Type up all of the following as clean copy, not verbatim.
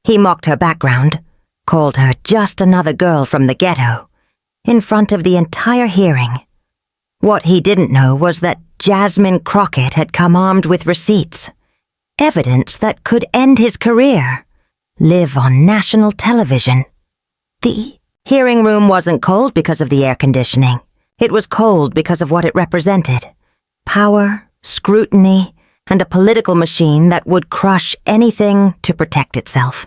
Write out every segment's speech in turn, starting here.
He mocked her background, called her just another girl from the ghetto, in front of the entire hearing. What he didn't know was that Jasmine Crockett had come armed with receipts, evidence that could end his career, live on national television. The hearing room wasn't cold because of the air conditioning. It was cold because of what it represented: power, scrutiny, and a political machine that would crush anything to protect itself.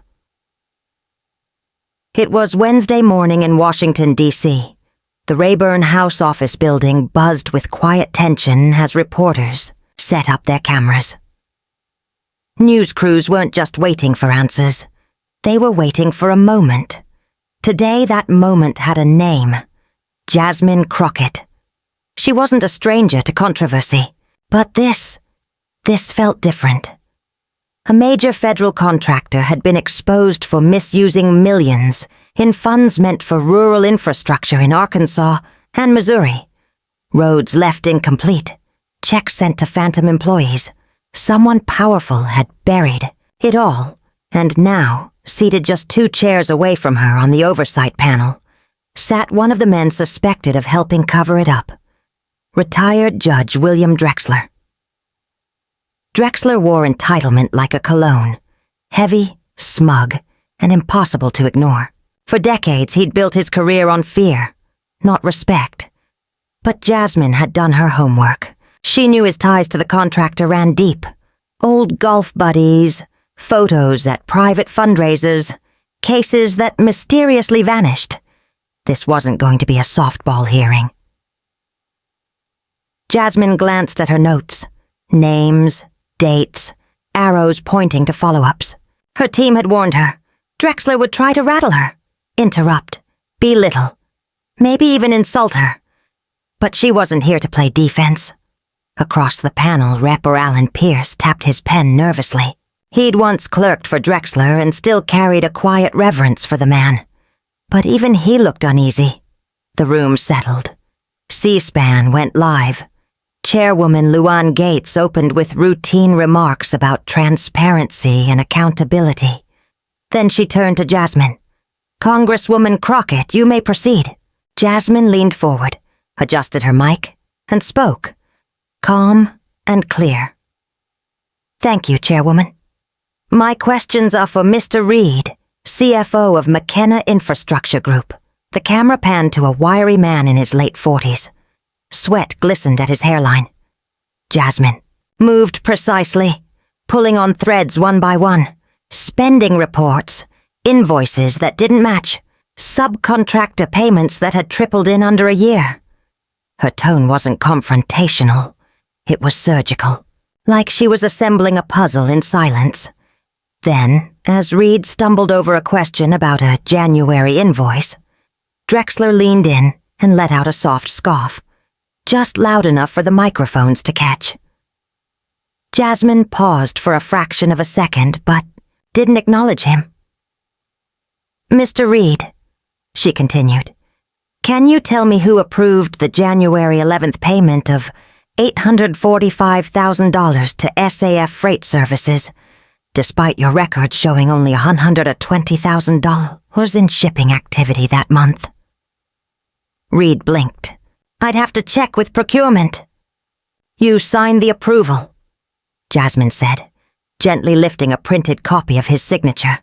It was Wednesday morning in Washington, D.C. The Rayburn House office building buzzed with quiet tension as reporters set up their cameras. News crews weren't just waiting for answers. They were waiting for a moment. Today, that moment had a name: Jasmine Crockett. She wasn't a stranger to controversy, but this felt different. A major federal contractor had been exposed for misusing millions in funds meant for rural infrastructure in Arkansas and Missouri. Roads left incomplete, checks sent to phantom employees. Someone powerful had buried it all, and now, seated just 2 chairs away from her on the oversight panel, sat one of the men suspected of helping cover it up: retired Judge William Drexler. Drexler wore entitlement like a cologne, heavy, smug, and impossible to ignore. For decades, he'd built his career on fear, not respect. But Jasmine had done her homework. She knew his ties to the contractor ran deep. Old golf buddies, photos at private fundraisers, cases that mysteriously vanished. This wasn't going to be a softball hearing. Jasmine glanced at her notes. Names, dates, arrows pointing to follow-ups. Her team had warned her. Drexler would try to rattle her, interrupt, belittle, maybe even insult her. But she wasn't here to play defense. Across the panel, Rep. Alan Pierce tapped his pen nervously. He'd once clerked for Drexler and still carried a quiet reverence for the man. But even he looked uneasy. The room settled. C-SPAN went live. Chairwoman Luann Gates opened with routine remarks about transparency and accountability. Then she turned to Jasmine. "Congresswoman Crockett, you may proceed." Jasmine leaned forward, adjusted her mic, and spoke, calm and clear. "Thank you, Chairwoman. My questions are for Mr. Reed, CFO of McKenna Infrastructure Group." The camera panned to a wiry man in his late 40s. Sweat glistened at his hairline. Jasmine moved precisely, pulling on threads one by one, spending reports, invoices that didn't match, subcontractor payments that had tripled in under a year. Her tone wasn't confrontational. It was surgical, like she was assembling a puzzle in silence. Then, as Reed stumbled over a question about a January invoice, Drexler leaned in and let out a soft scoff, just loud enough for the microphones to catch. Jasmine paused for a fraction of a second, but didn't acknowledge him. "Mr. Reed," she continued, "can you tell me who approved the January 11th payment of $845,000 to SAF Freight Services, despite your records showing only $120,000 in shipping activity that month?" Reed blinked. "I'd have to check with procurement." "You signed the approval," Jasmine said, gently lifting a printed copy of his signature.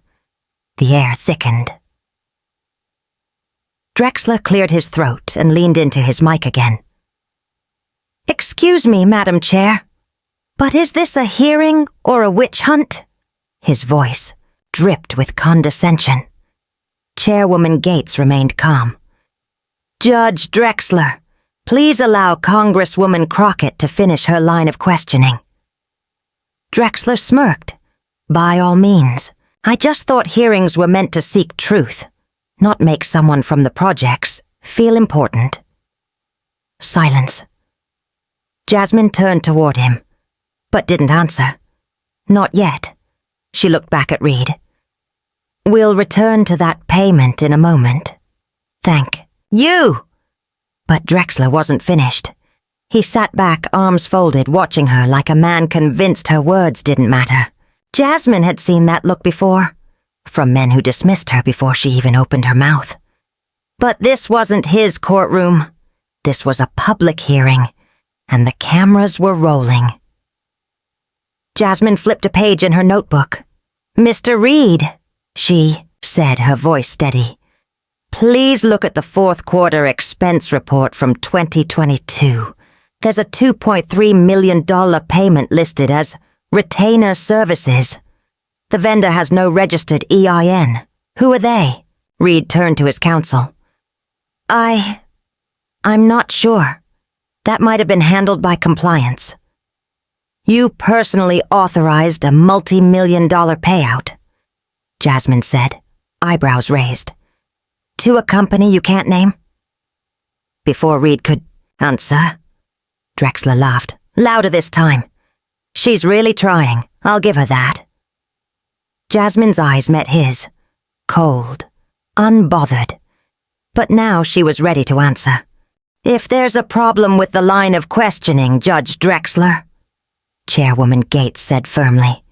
The air thickened. Drexler cleared his throat and leaned into his mic again. "Excuse me, Madam Chair, but is this a hearing or a witch hunt?" His voice dripped with condescension. Chairwoman Gates remained calm. "Judge Drexler, please allow Congresswoman Crockett to finish her line of questioning." Drexler smirked. "By all means. I just thought hearings were meant to seek truth, not make someone from the projects feel important." Silence. Jasmine turned toward him, but didn't answer. Not yet. She looked back at Reed. "We'll return to that payment in a moment. Thank you." But Drexler wasn't finished. He sat back, arms folded, watching her like a man convinced her words didn't matter. Jasmine had seen that look before. from men who dismissed her before she even opened her mouth. But this wasn't his courtroom. This was a public hearing, and the cameras were rolling. Jasmine flipped a page in her notebook. "Mr. Reed," she said, her voice steady, "please look at the fourth quarter expense report from 2022. There's a $2.3 million payment listed as retainer services. The vendor has no registered EIN. Who are they?" Reed turned to his counsel. I'm not sure. That might have been handled by compliance." "You personally authorized a multi-million-dollar payout," Jasmine said, eyebrows raised. "To a company you can't name?" Before Reed could answer, Drexler laughed, louder this time. "She's really trying, I'll give her that." Jasmine's eyes met his, cold, unbothered. But now she was ready to answer. "If there's a problem with the line of questioning, Judge Drexler," Chairwoman Gates said firmly,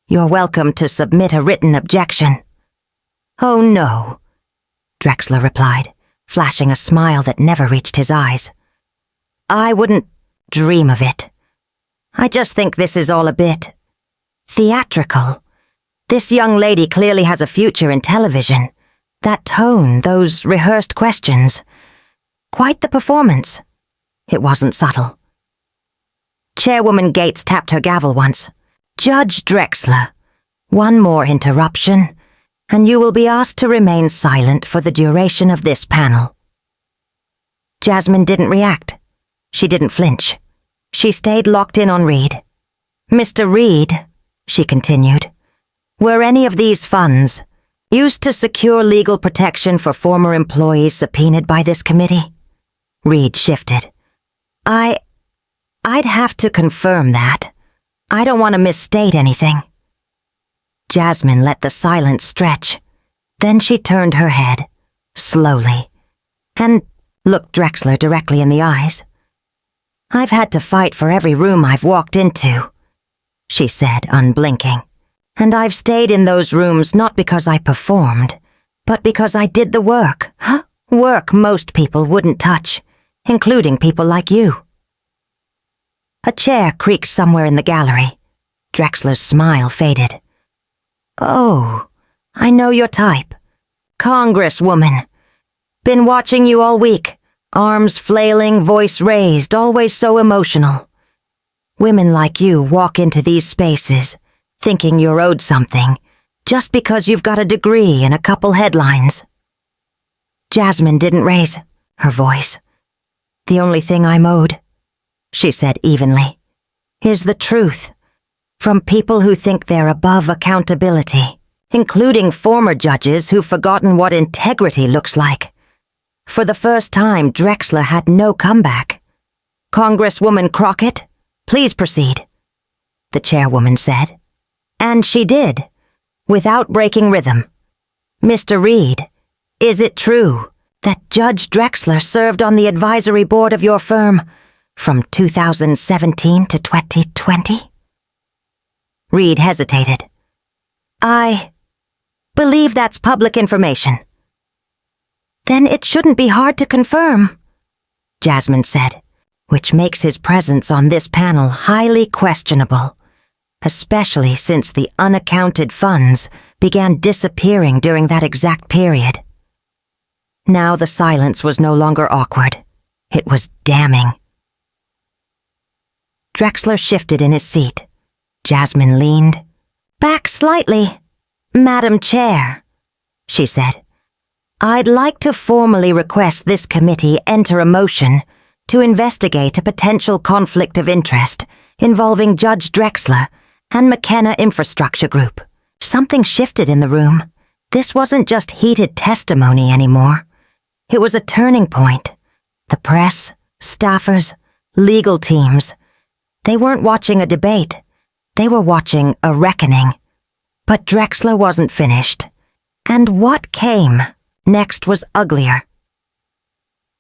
"you're welcome to submit a written objection." "Oh no," Drexler replied, flashing a smile that never reached his eyes. "I wouldn't dream of it. I just think this is all a bit theatrical. This young lady clearly has a future in television. That tone, those rehearsed questions. Quite the performance." It wasn't subtle. Chairwoman Gates tapped her gavel once. "Judge Drexler, one more interruption, and you will be asked to remain silent for the duration of this panel." Jasmine didn't react. She didn't flinch. She stayed locked in on Reed. "Mr. Reed," she continued, "were any of these funds used to secure legal protection for former employees subpoenaed by this committee?" Reed shifted. I'd have to confirm that. I don't want to misstate anything." Jasmine let the silence stretch. Then she turned her head, slowly, and looked Drexler directly in the eyes. "I've had to fight for every room I've walked into," she said, unblinking. "And I've stayed in those rooms not because I performed, but because I did the work. Work most people wouldn't touch, including people like you." A chair creaked somewhere in the gallery. Drexler's smile faded. "Oh, I know your type. Congresswoman. Been watching you all week. Arms flailing, voice raised, always so emotional. Women like you walk into these spaces thinking you're owed something just because you've got a degree and a couple headlines." Jasmine didn't raise her voice. "The only thing I'm owed," she said evenly, "is the truth from people who think they're above accountability, including former judges who've forgotten what integrity looks like." For the first time, Drexler had no comeback. "Congresswoman Crockett, please proceed," the chairwoman said. And she did, without breaking rhythm. "Mr. Reed, is it true that Judge Drexler served on the advisory board of your firm from 2017 to 2020? Reed hesitated. "I believe that's public information." "Then it shouldn't be hard to confirm," Jasmine said, "which makes his presence on this panel highly questionable, especially since the unaccounted funds began disappearing during that exact period." Now the silence was no longer awkward. It was damning. Drexler shifted in his seat. Jasmine leaned back slightly. "Madam Chair," she said, "I'd like to formally request this committee enter a motion to investigate a potential conflict of interest involving Judge Drexler and McKenna Infrastructure Group." Something shifted in the room. This wasn't just heated testimony anymore. It was a turning point. The press, staffers, legal teams. They weren't watching a debate. They were watching a reckoning. But Drexler wasn't finished. And what came next was uglier.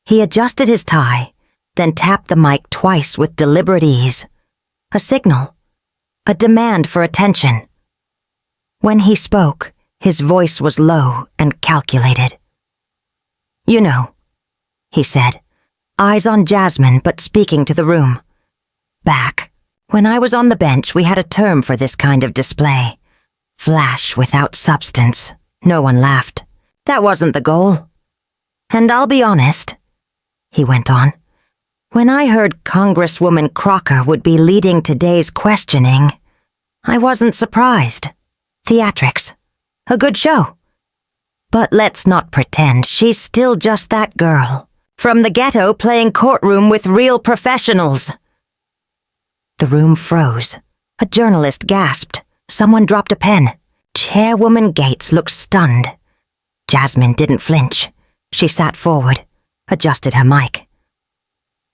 He adjusted his tie, then tapped the mic twice with deliberate ease. A signal. A demand for attention. When he spoke, His voice was low and calculated. "You know," he said, eyes on Jasmine but speaking to the room. "Back, when I was on the bench, we had a term for this kind of display. Flash without substance." No one laughed. "That wasn't the goal. And I'll be honest," he went on, "when I heard Congresswoman Crockett would be leading today's questioning, I wasn't surprised. Theatrics. A good show. But let's not pretend she's still just that girl, from the ghetto playing courtroom with real professionals." The room froze. A journalist gasped. Someone dropped a pen. Chairwoman Gates looked stunned. Jasmine didn't flinch. She sat forward, adjusted her mic.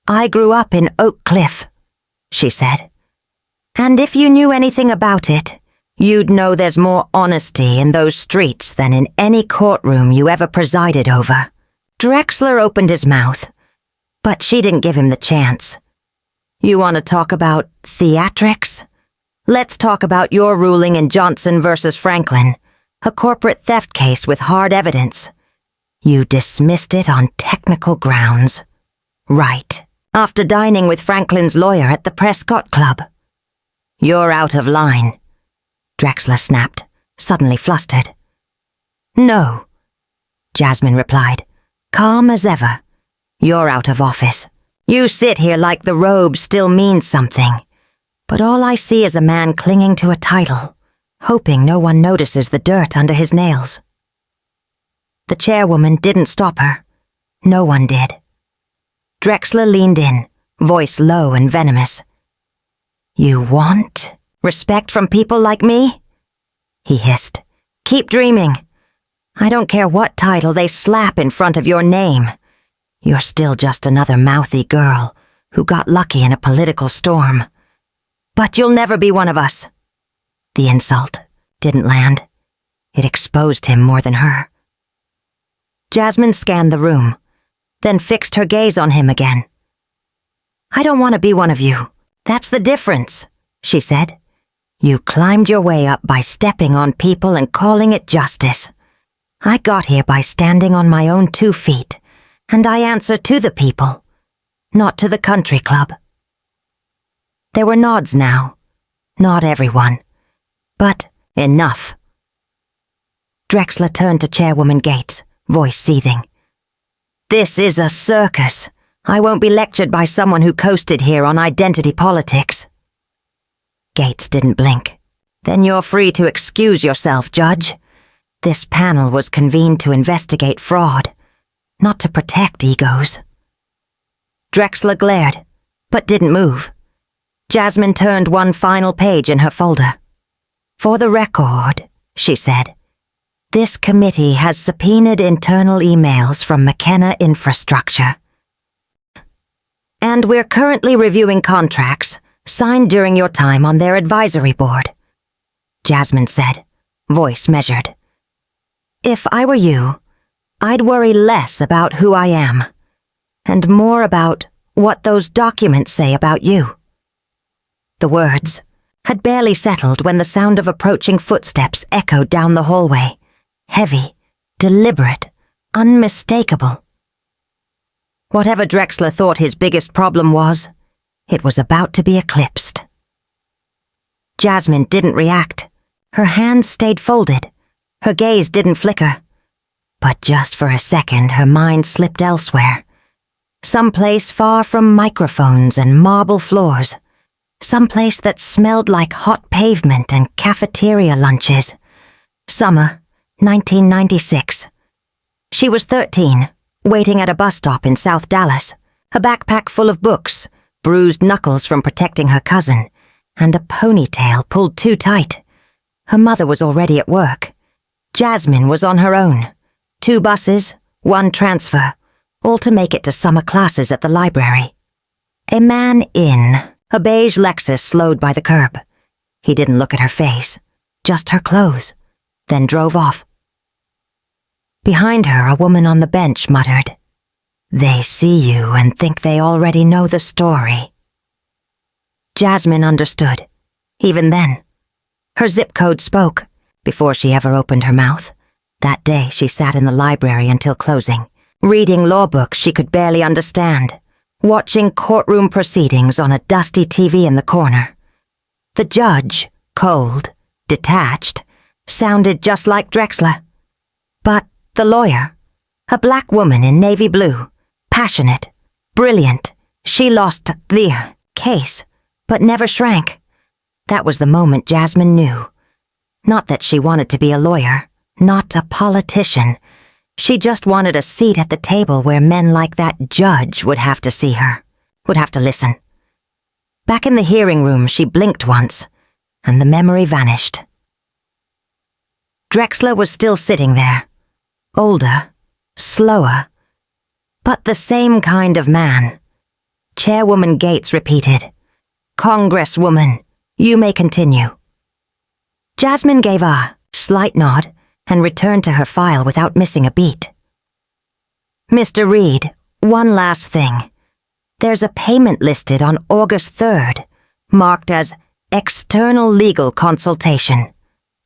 "I grew up in Oak Cliff," she said. "And if you knew anything about it, you'd know there's more honesty in those streets than in any courtroom you ever presided over." Drexler opened his mouth, but she didn't give him the chance. "You want to talk about theatrics? Let's talk about your ruling in Johnson versus Franklin, a corporate theft case with hard evidence. You dismissed it on technical grounds. Right, after dining with Franklin's lawyer at the Prescott Club. You're out of line," Drexler snapped, suddenly flustered. "No," Jasmine replied, calm as ever. "You're out of office. You sit here like the robe still means something. But all I see is a man clinging to a title, hoping no one notices the dirt under his nails." The chairwoman didn't stop her. No one did. Drexler leaned in, voice low and venomous. "You want respect from people like me?" he hissed. "Keep dreaming. I don't care what title they slap in front of your name. You're still just another mouthy girl who got lucky in a political storm. But you'll never be one of us." The insult didn't land. It exposed him more than her. Jasmine scanned the room, then fixed her gaze on him again. "I don't want to be one of you. That's the difference," she said. "You climbed your way up by stepping on people and calling it justice. I got here by standing on my own 2 feet, and I answer to the people, not to the country club." There were nods now. Not everyone. But enough. Drexler turned to Chairwoman Gates, voice seething. "This is a circus. I won't be lectured by someone who coasted here on identity politics." Gates didn't blink. "Then you're free to excuse yourself, Judge. This panel was convened to investigate fraud, not to protect egos." Drexler glared, but didn't move. Jasmine turned one final page in her folder. "For the record," she said, "this committee has subpoenaed internal emails from McKenna Infrastructure. And we're currently reviewing contracts signed during your time on their advisory board," Jasmine said, voice measured. "If I were you, I'd worry less about who I am, and more about what those documents say about you." The words had barely settled when the sound of approaching footsteps echoed down the hallway, heavy, deliberate, unmistakable. Whatever Drexler thought his biggest problem was, it was about to be eclipsed. Jasmine didn't react. Her hands stayed folded. Her gaze didn't flicker. But just for a second, her mind slipped elsewhere. Someplace far from microphones and marble floors. Someplace that smelled like hot pavement and cafeteria lunches. Summer, 1996. She was 13, waiting at a bus stop in South Dallas, a backpack full of books, bruised knuckles from protecting her cousin, and a ponytail pulled too tight. Her mother was already at work. Jasmine was on her own. 2 buses, 1 transfer, all to make it to summer classes at the library. A man in a beige Lexus slowed by the curb. He didn't look at her face, just her clothes, then drove off. Behind her, a woman on the bench muttered, "They see you and think they already know the story." Jasmine understood, even then. Her zip code spoke, before she ever opened her mouth. That day she sat in the library until closing, reading law books she could barely understand, watching courtroom proceedings on a dusty TV in the corner. The judge, cold, detached, sounded just like Drexler. But the lawyer, a black woman in navy blue, passionate, brilliant, she lost the case, but never shrank. That was the moment Jasmine knew. Not that she wanted to be a lawyer, not a politician. She just wanted a seat at the table where men like that judge would have to see her, would have to listen. Back in the hearing room, she blinked once, and the memory vanished. Drexler was still sitting there, older, slower, but the same kind of man. Chairwoman Gates repeated, "Congresswoman, you may continue." Jasmine gave a slight nod and returned to her file without missing a beat. "Mr. Reed, one last thing. There's a payment listed on August 3rd, marked as external legal consultation.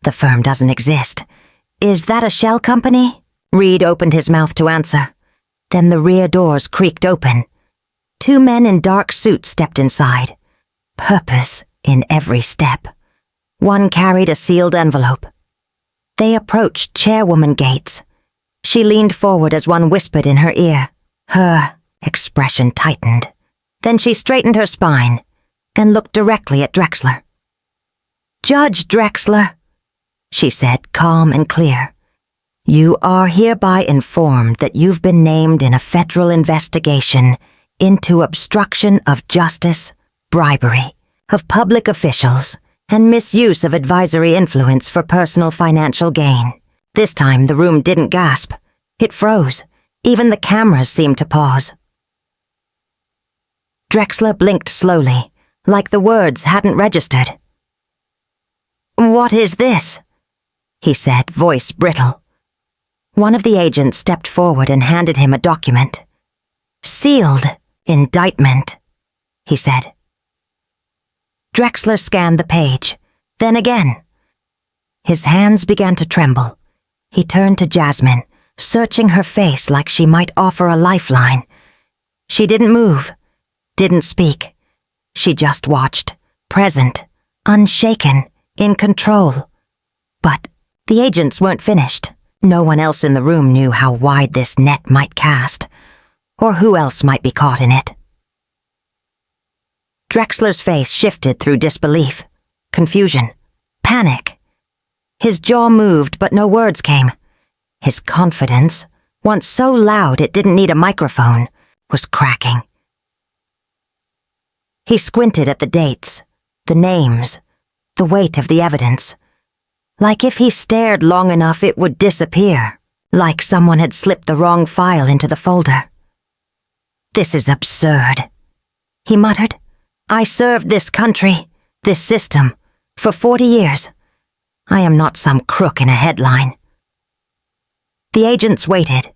The firm doesn't exist. Is that a shell company?" Reed opened his mouth to answer. Then the rear doors creaked open. 2 men in dark suits stepped inside, purpose in every step. One carried a sealed envelope. They approached Chairwoman Gates. She leaned forward as one whispered in her ear. Her expression tightened. Then she straightened her spine and looked directly at Drexler. "Judge Drexler," she said, calm and clear, "you are hereby informed that you've been named in a federal investigation into obstruction of justice, bribery of public officials, and misuse of advisory influence for personal financial gain." This time the room didn't gasp. It froze. Even the cameras seemed to pause. Drexler blinked slowly, like the words hadn't registered. "What is this?" he said, voice brittle. One of the agents stepped forward and handed him a document. "Sealed indictment," he said. Drexler scanned the page, then again. His hands began to tremble. He turned to Jasmine, searching her face like she might offer a lifeline. She didn't move, didn't speak. She just watched, present, unshaken, in control. But the agents weren't finished. No one else in the room knew how wide this net might cast, or who else might be caught in it. Drexler's face shifted through disbelief, confusion, panic. His jaw moved, but no words came. His confidence, once so loud it didn't need a microphone, was cracking. He squinted at the dates, the names, the weight of the evidence. Like if he stared long enough it would disappear, like someone had slipped the wrong file into the folder. "This is absurd," he muttered. "I served this country, this system, for 40 years. I am not some crook in a headline." The agents waited,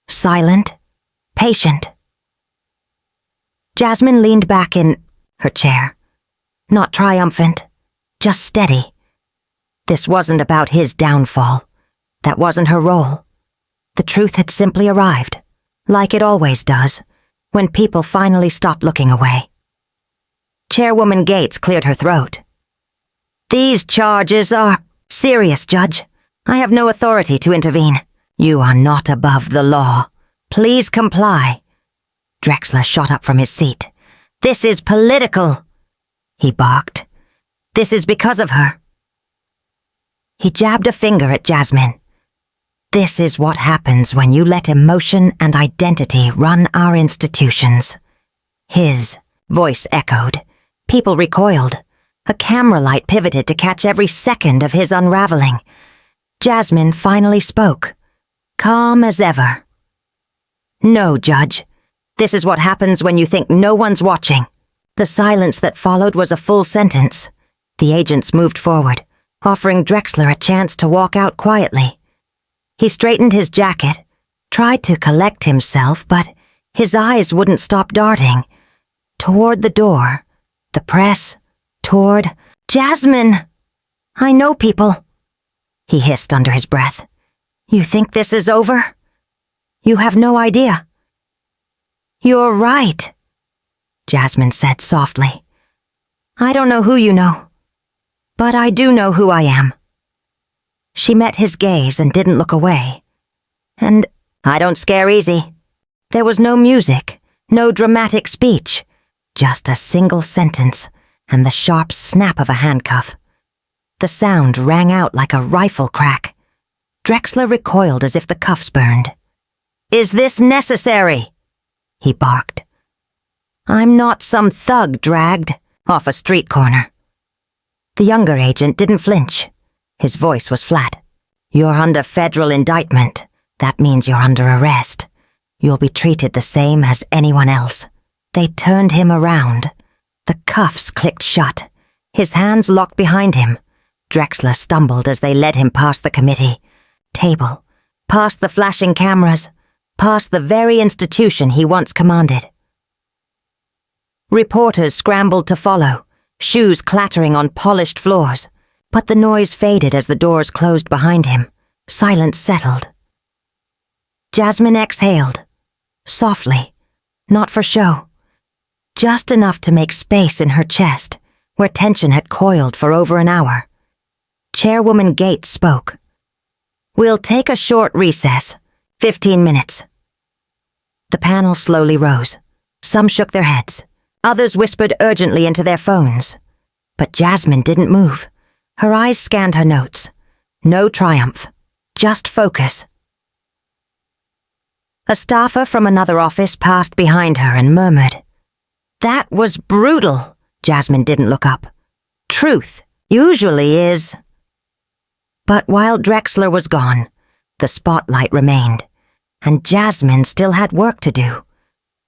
silent, patient. Jasmine leaned back in her chair, not triumphant, just steady. This wasn't about his downfall. That wasn't her role. The truth had simply arrived, like it always does, when people finally stop looking away. Chairwoman Gates cleared her throat. "These charges are serious, Judge. I have no authority to intervene. You are not above the law. Please comply." Drexler shot up from his seat. "This is political," he barked. "This is because of her." He jabbed a finger at Jasmine. "This is what happens when you let emotion and identity run our institutions." His voice echoed. People recoiled. A camera light pivoted to catch every second of his unraveling. Jasmine finally spoke, calm as ever. "No, Judge. This is what happens when you think no one's watching." The silence that followed was a full sentence. The agents moved forward, offering Drexler a chance to walk out quietly. He straightened his jacket, tried to collect himself, but his eyes wouldn't stop darting. Toward the door, the press, toward Jasmine. "I know people," he hissed under his breath. "You think this is over? You have no idea." "You're right," Jasmine said softly. "I don't know who you know, but I do know who I am." She met his gaze and didn't look away. "And I don't scare easy." There was no music, no dramatic speech, just a single sentence and the sharp snap of a handcuff. The sound rang out like a rifle crack. Drexler recoiled as if the cuffs burned. "Is this necessary?" he barked. "I'm not some thug dragged off a street corner." The younger agent didn't flinch. His voice was flat. "You're under federal indictment. That means you're under arrest. You'll be treated the same as anyone else." They turned him around. The cuffs clicked shut. His hands locked behind him. Drexler stumbled as they led him past the committee, table, past the flashing cameras, past the very institution he once commanded. Reporters scrambled to follow, shoes clattering on polished floors, but the noise faded as the doors closed behind him. Silence settled. Jasmine exhaled, softly, not for show, just enough to make space in her chest, where tension had coiled for over an hour. Chairwoman Gates spoke. "We'll take a short recess, 15 minutes. The panel slowly rose. Some shook their heads. Others whispered urgently into their phones. But Jasmine didn't move. Her eyes scanned her notes. No triumph, just focus. A staffer from another office passed behind her and murmured. "That was brutal." Jasmine didn't look up. "Truth usually is." But while Drexler was gone, the spotlight remained, and Jasmine still had work to do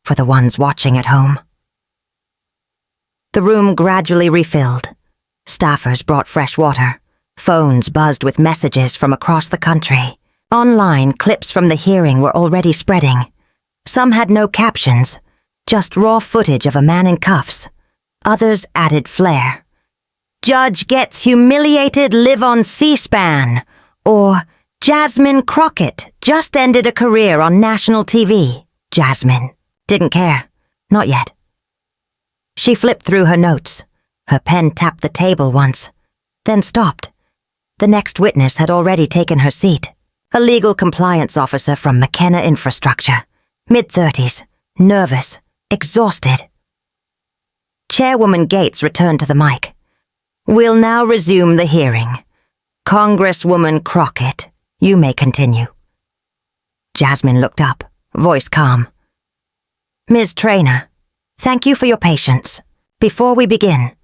for the ones watching at home. The room gradually refilled. Staffers brought fresh water. Phones buzzed with messages from across the country. Online, clips from the hearing were already spreading. Some had no captions, just raw footage of a man in cuffs. Others added flair. "Judge gets humiliated, live on C-SPAN," or "Jasmine Crockett just ended a career on national TV." Jasmine didn't care. Not yet. She flipped through her notes. Her pen tapped the table once, then stopped. The next witness had already taken her seat. A legal compliance officer from McKenna Infrastructure. Mid-30s, nervous, exhausted. Chairwoman Gates returned to the mic. "We'll now resume the hearing. Congresswoman Crockett, you may continue." Jasmine looked up, voice calm. "Ms. Traynor, thank you for your patience. Before we begin,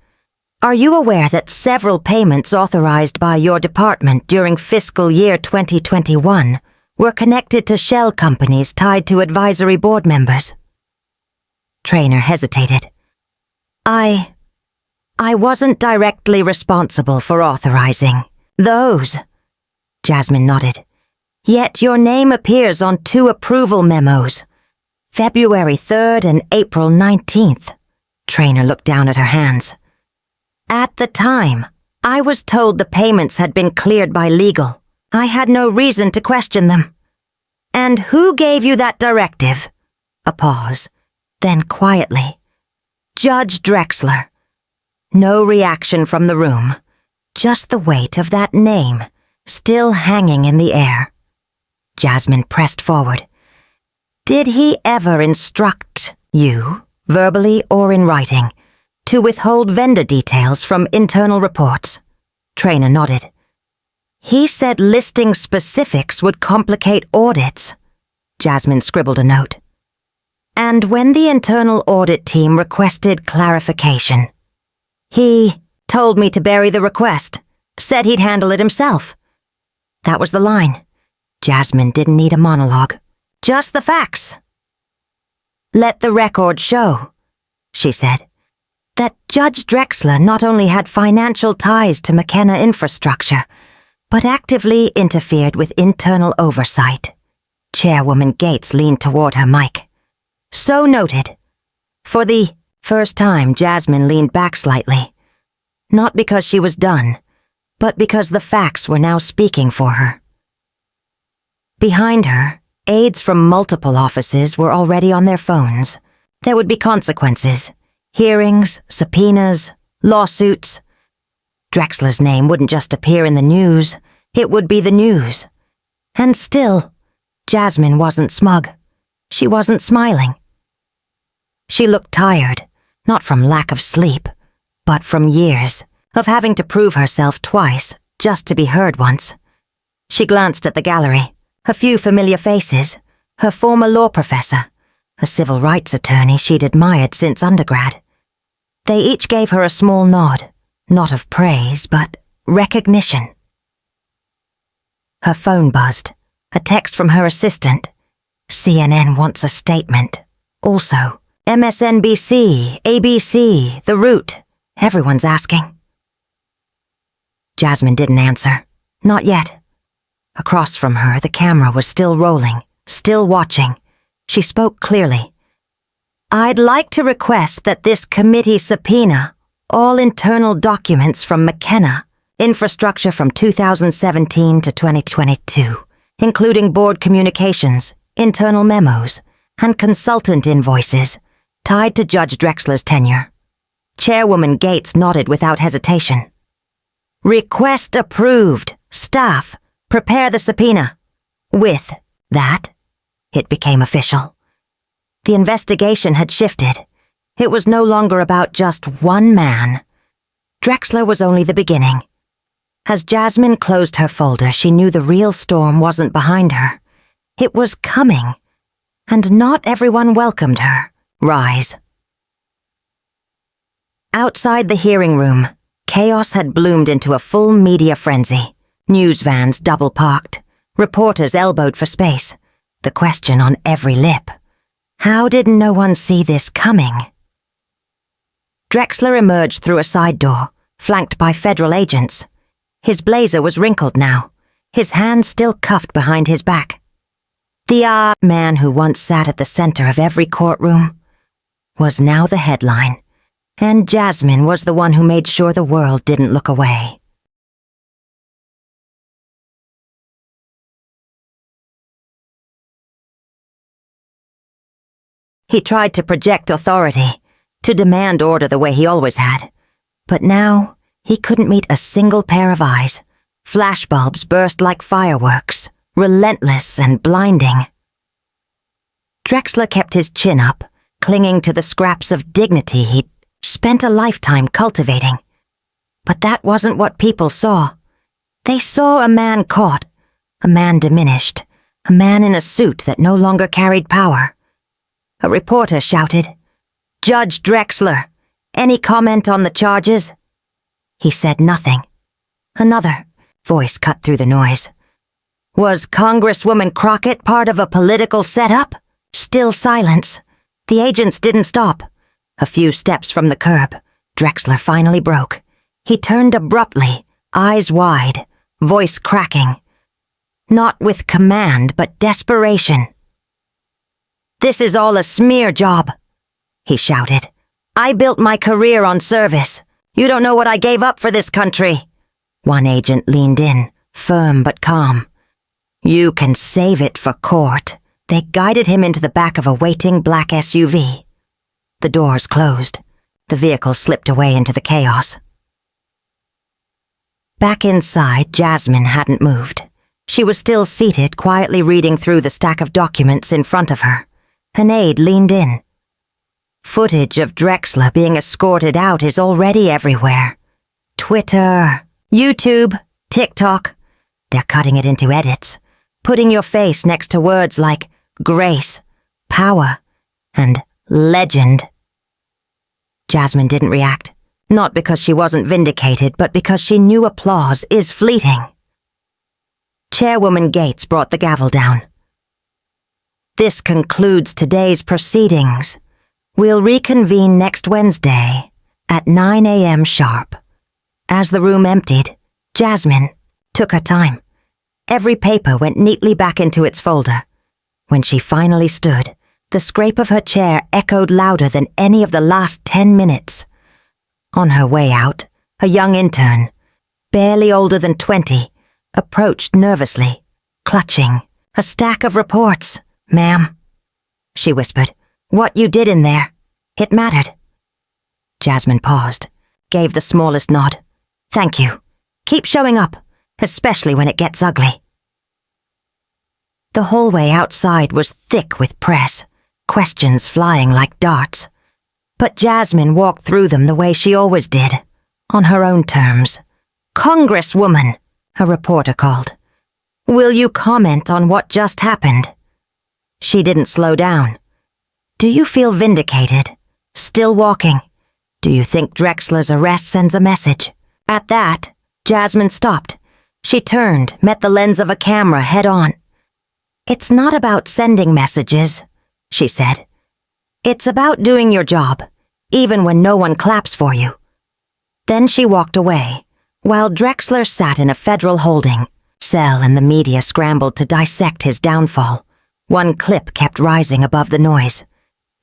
are you aware that several payments authorized by your department during fiscal year 2021 were connected to shell companies tied to advisory board members?" Traynor hesitated. I wasn't directly responsible for authorizing those." Jasmine nodded. "Yet your name appears on 2 approval memos, February 3rd and April 19th. Traynor looked down at her hands. "At the time, I was told the payments had been cleared by legal. I had no reason to question them." "And who gave you that directive?" A pause, then quietly. "Judge Drexler." No reaction from the room, just the weight of that name still hanging in the air. Jasmine pressed forward. "Did he ever instruct you, verbally or in writing, to withhold vendor details from internal reports?" Traynor nodded. "He said listing specifics would complicate audits." Jasmine scribbled a note. "And when the internal audit team requested clarification, he told me to bury the request, said he'd handle it himself." That was the line. Jasmine didn't need a monologue. Just the facts. "Let the record show," she said, "that Judge Drexler not only had financial ties to McKenna Infrastructure, but actively interfered with internal oversight." Chairwoman Gates leaned toward her mic. "So noted." For the first time, Jasmine leaned back slightly. Not because she was done, but because the facts were now speaking for her. Behind her, aides from multiple offices were already on their phones. There would be consequences. Hearings, subpoenas, lawsuits. Drexler's name wouldn't just appear in the news, it would be the news. And still, Jasmine wasn't smug. She wasn't smiling. She looked tired, not from lack of sleep, but from years of having to prove herself twice just to be heard once. She glanced at the gallery, a few familiar faces, her former law professor, a civil rights attorney she'd admired since undergrad. They each gave her a small nod, not of praise, but recognition. Her phone buzzed, a text from her assistant. CNN wants a statement. Also, MSNBC, ABC, The Root. Everyone's asking. Jasmine didn't answer. Not yet. Across from her, the camera was still rolling, still watching. She spoke clearly. I'd like to request that this committee subpoena all internal documents from McKenna, infrastructure from 2017 to 2022, including board communications, internal memos, and consultant invoices tied to Judge Drexler's tenure. Chairwoman Gates nodded without hesitation. Request approved. Staff, prepare the subpoena. With that, it became official. The investigation had shifted. It was no longer about just one man. Drexler was only the beginning. As Jasmine closed her folder, she knew the real storm wasn't behind her. It was coming, and not everyone welcomed her rise. Outside the hearing room, chaos had bloomed into a full media frenzy. News vans double-parked, reporters elbowed for space, the question on every lip. How did no one see this coming? Drexler emerged through a side door, flanked by federal agents. His blazer was wrinkled now, his hands still cuffed behind his back. The man who once sat at the center of every courtroom was now the headline, and Jasmine was the one who made sure the world didn't look away. He tried to project authority, to demand order the way he always had. But now, he couldn't meet a single pair of eyes. Flashbulbs burst like fireworks, relentless and blinding. Drexler kept his chin up, clinging to the scraps of dignity he'd spent a lifetime cultivating. But that wasn't what people saw. They saw a man caught, a man diminished, a man in a suit that no longer carried power. A reporter shouted, "Judge Drexler, any comment on the charges?" He said nothing. Another voice cut through the noise. Was Congresswoman Crockett part of a political setup? Still silence. The agents didn't stop. A few steps from the curb, Drexler finally broke. He turned abruptly, eyes wide, voice cracking. Not with command, but desperation. "This is all a smear job," he shouted. "I built my career on service. You don't know what I gave up for this country." One agent leaned in, firm but calm. "You can save it for court." They guided him into the back of a waiting black SUV. The doors closed. The vehicle slipped away into the chaos. Back inside, Jasmine hadn't moved. She was still seated, quietly reading through the stack of documents in front of her. An aide leaned in. Footage of Drexler being escorted out is already everywhere. Twitter, YouTube, TikTok. They're cutting it into edits, putting your face next to words like grace, power, and legend. Jasmine didn't react, not because she wasn't vindicated, but because she knew applause is fleeting. Chairwoman Gates brought the gavel down. This concludes today's proceedings. We'll reconvene next Wednesday at 9 a.m. sharp. As the room emptied, Jasmine took her time. Every paper went neatly back into its folder. When she finally stood, the scrape of her chair echoed louder than any of the last 10 minutes. On her way out, a young intern, barely older than 20, approached nervously, clutching a stack of reports. "Ma'am," she whispered, "what you did in there, it mattered." Jasmine paused, gave the smallest nod. "Thank you. Keep showing up, especially when it gets ugly." The hallway outside was thick with press, questions flying like darts. But Jasmine walked through them the way she always did, on her own terms. "Congresswoman," a reporter called. "Will you comment on what just happened?" She didn't slow down. "Do you feel vindicated? Still walking? Do you think Drexler's arrest sends a message?" At that, Jasmine stopped. She turned, met the lens of a camera head on. "It's not about sending messages," she said. "It's about doing your job, even when no one claps for you." Then she walked away, while Drexler sat in a federal holding cell and the media scrambled to dissect his downfall. One clip kept rising above the noise.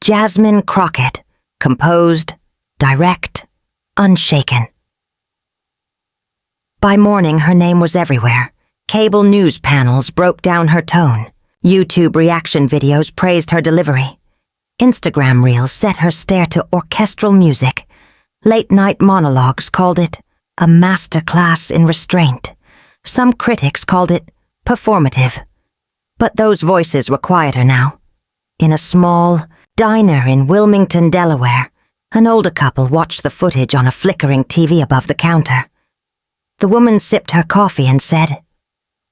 Jasmine Crockett, composed, direct, unshaken. By morning, her name was everywhere. Cable news panels broke down her tone. YouTube reaction videos praised her delivery. Instagram reels set her stare to orchestral music. Late-night monologues called it a masterclass in restraint. Some critics called it performative. But those voices were quieter now. In a small diner in Wilmington, Delaware, an older couple watched the footage on a flickering TV above the counter. The woman sipped her coffee and said,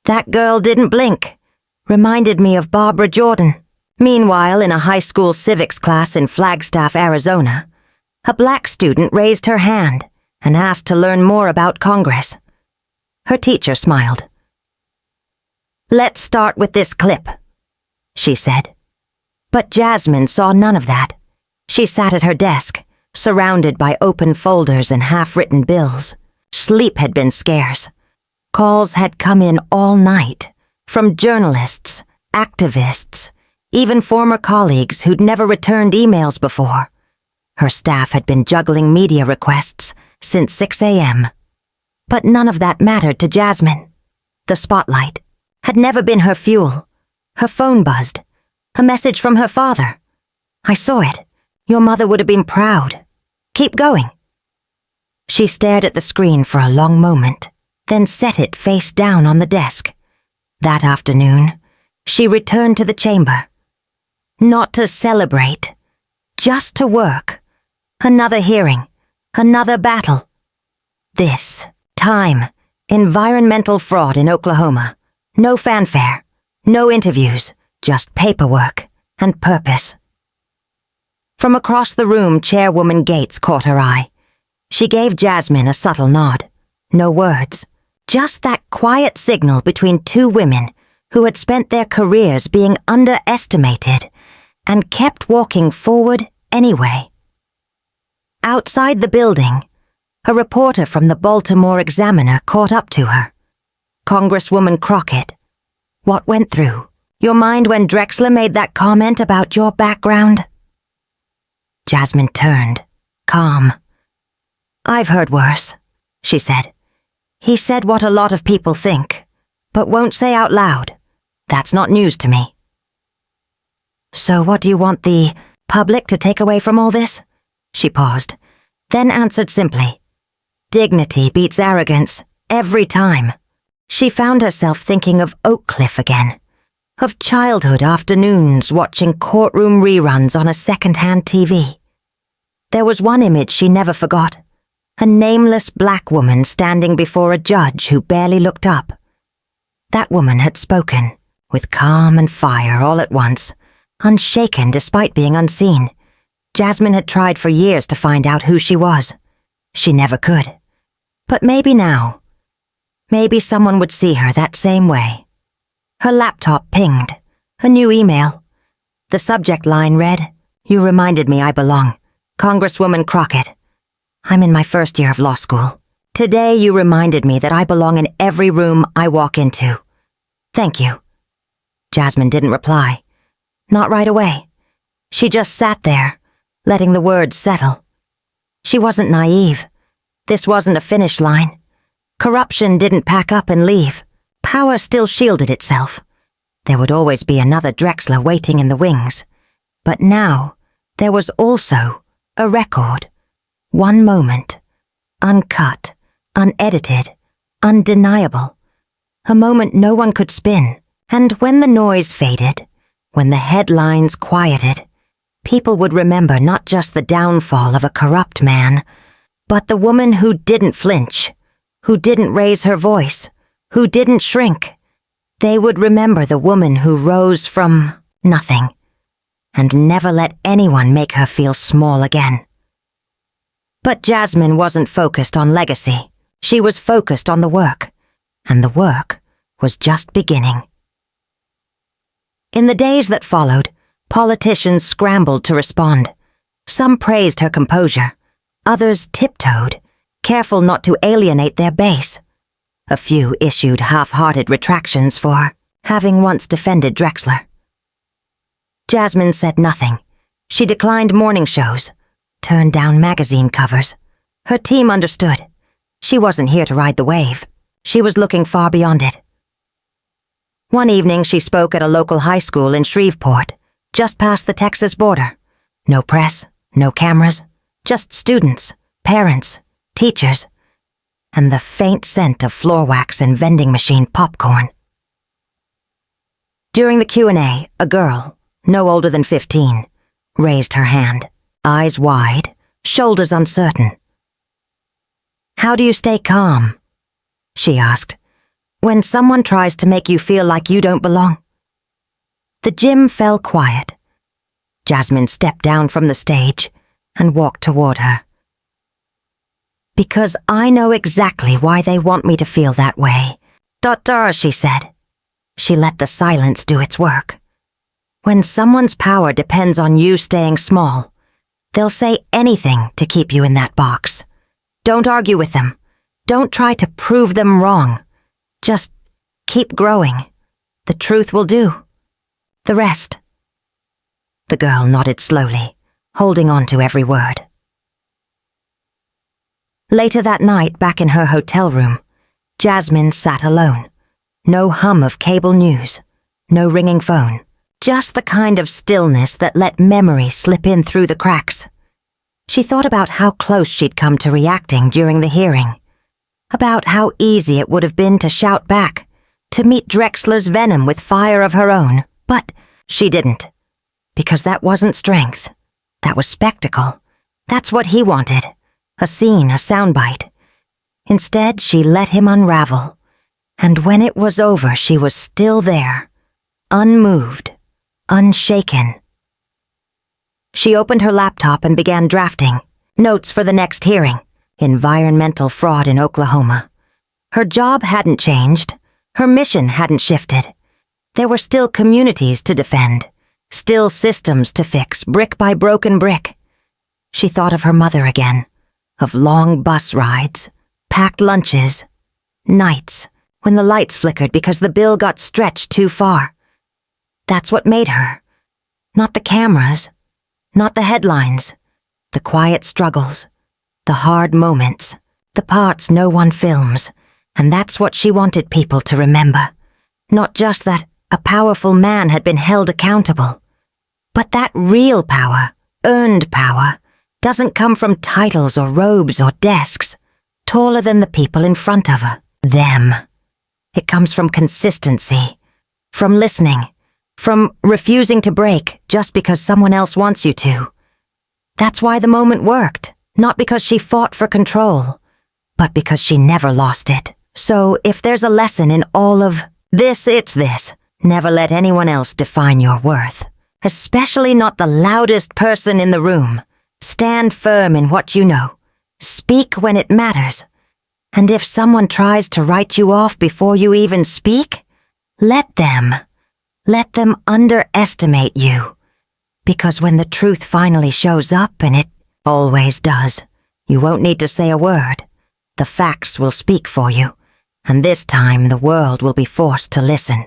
"That girl didn't blink. Reminded me of Barbara Jordan." Meanwhile, in a high school civics class in Flagstaff, Arizona, a black student raised her hand and asked to learn more about Congress. Her teacher smiled. "Let's start with this clip," she said. But Jasmine saw none of that. She sat at her desk, surrounded by open folders and half-written bills. Sleep had been scarce. Calls had come in all night, from journalists, activists, even former colleagues who'd never returned emails before. Her staff had been juggling media requests since 6 a.m. But none of that mattered to Jasmine. The spotlight had never been her fuel. Her phone buzzed. A message from her father. "I saw it. Your mother would have been proud. Keep going." She stared at the screen for a long moment, then set it face down on the desk. That afternoon, she returned to the chamber. Not to celebrate, just to work. Another hearing, another battle. This time, environmental fraud in Oklahoma. No fanfare, no interviews, just paperwork and purpose. From across the room, Chairwoman Gates caught her eye. She gave Jasmine a subtle nod. No words, just that quiet signal between two women who had spent their careers being underestimated and kept walking forward anyway. Outside the building, a reporter from the Baltimore Examiner caught up to her. "Congresswoman Crockett, what went through your mind when Drexler made that comment about your background?" Jasmine turned, calm. "I've heard worse," she said. "He said what a lot of people think, but won't say out loud. That's not news to me." "So what do you want the public to take away from all this?" She paused, then answered simply. "Dignity beats arrogance, every time." She found herself thinking of Oak Cliff again, of childhood afternoons watching courtroom reruns on a second-hand TV. There was one image she never forgot. A nameless black woman standing before a judge who barely looked up. That woman had spoken, with calm and fire all at once, unshaken despite being unseen. Jasmine had tried for years to find out who she was. She never could. But maybe now. Maybe someone would see her that same way. Her laptop pinged. A new email. The subject line read, "You reminded me I belong. Congresswoman Crockett. I'm in my first year of law school. Today you reminded me that I belong in every room I walk into. Thank you." Jasmine didn't reply. Not right away. She just sat there, letting the words settle. She wasn't naive. This wasn't a finish line. Corruption didn't pack up and leave. Power still shielded itself. There would always be another Drexler waiting in the wings. But now, there was also a record. One moment. Uncut, unedited, undeniable. A moment no one could spin. And when the noise faded, when the headlines quieted, people would remember not just the downfall of a corrupt man, but the woman who didn't flinch, who didn't raise her voice, who didn't shrink. They would remember the woman who rose from nothing and never let anyone make her feel small again. But Jasmine wasn't focused on legacy. She was focused on the work, and the work was just beginning. In the days that followed, politicians scrambled to respond. Some praised her composure. Others tiptoed, careful not to alienate their base. A few issued half-hearted retractions for having once defended Drexler. Jasmine said nothing. She declined morning shows, turned down magazine covers. Her team understood. She wasn't here to ride the wave. She was looking far beyond it. One evening she spoke at a local high school in Shreveport, just past the Texas border. No press, no cameras, just students, parents, teachers, and the faint scent of floor wax and vending machine popcorn. During the Q&A, a girl, no older than 15, raised her hand, eyes wide, shoulders uncertain. "How do you stay calm?" she asked. "When someone tries to make you feel like you don't belong?" The gym fell quiet. Jasmine stepped down from the stage and walked toward her. "Because I know exactly why they want me to feel that way. She said. She let the silence do its work. When someone's power depends on you staying small, they'll say anything to keep you in that box. Don't argue with them. Don't try to prove them wrong. Just keep growing. The truth will do. The rest." The girl nodded slowly, holding on to every word. Later that night, back in her hotel room, Jasmine sat alone. No hum of cable news, no ringing phone, just the kind of stillness that let memory slip in through the cracks. She thought about how close she'd come to reacting during the hearing, about how easy it would have been to shout back, to meet Drexler's venom with fire of her own, but she didn't, because that wasn't strength. That was spectacle. That's what he wanted, a scene, a soundbite. Instead, she let him unravel, and when it was over, she was still there, unmoved, unshaken. She opened her laptop and began drafting notes for the next hearing, environmental fraud in Oklahoma. Her job hadn't changed. Her mission hadn't shifted. There were still communities to defend, still systems to fix, brick by broken brick. She thought of her mother again, of long bus rides, packed lunches, nights when the lights flickered because the bill got stretched too far. That's what made her. Not the cameras, not the headlines, the quiet struggles, the hard moments, the parts no one films, and that's what she wanted people to remember. Not just that a powerful man had been held accountable, but that real power, earned power, doesn't come from titles or robes or desks, taller than the people in front of her, them. It comes from consistency, from listening, from refusing to break just because someone else wants you to. That's why the moment worked, not because she fought for control, but because she never lost it. So if there's a lesson in all of this, it's this. Never let anyone else define your worth, especially not the loudest person in the room. Stand firm in what you know. Speak when it matters. And if someone tries to write you off before you even speak, let them underestimate you. Because when the truth finally shows up, and it always does, you won't need to say a word. The facts will speak for you, and this time the world will be forced to listen.